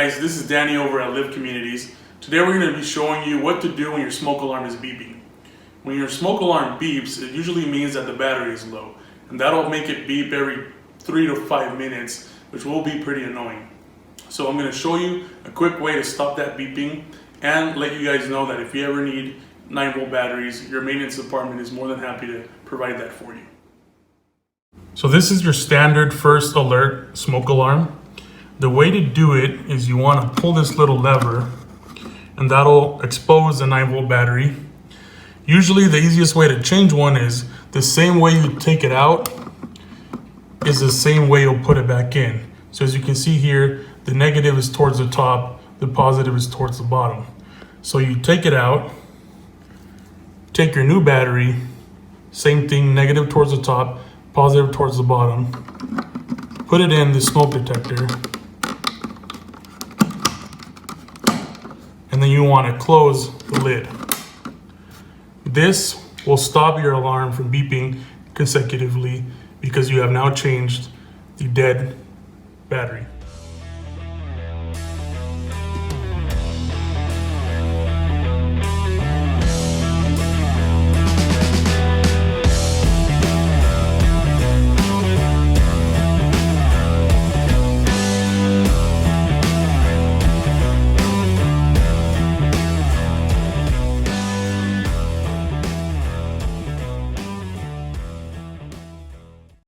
guys, this is Danny over at Liv Communities. Today we're going to be showing you what to do when your smoke alarm is beeping. When your smoke alarm beeps, it usually means that the battery is low, and that'll make it beep every 3 to 5 minutes, which will be pretty annoying. So I'm going to show you a quick way to stop that beeping and let you guys know that if you ever need 9-volt batteries, your maintenance department is more than happy to provide that for you. So this is your standard first alert smoke alarm. The way to do it is you want to pull this little lever and that'll expose the 9-volt battery. Usually the easiest way to change one is the same way you take it out is the same way you'll put it back in. So as you can see here, the negative is towards the top, the positive is towards the bottom. So you take it out, take your new battery, same thing, negative towards the top, positive towards the bottom, put it in the smoke detector, and then you want to close the lid. This will stop your alarm from beeping consecutively because you have now changed the dead battery.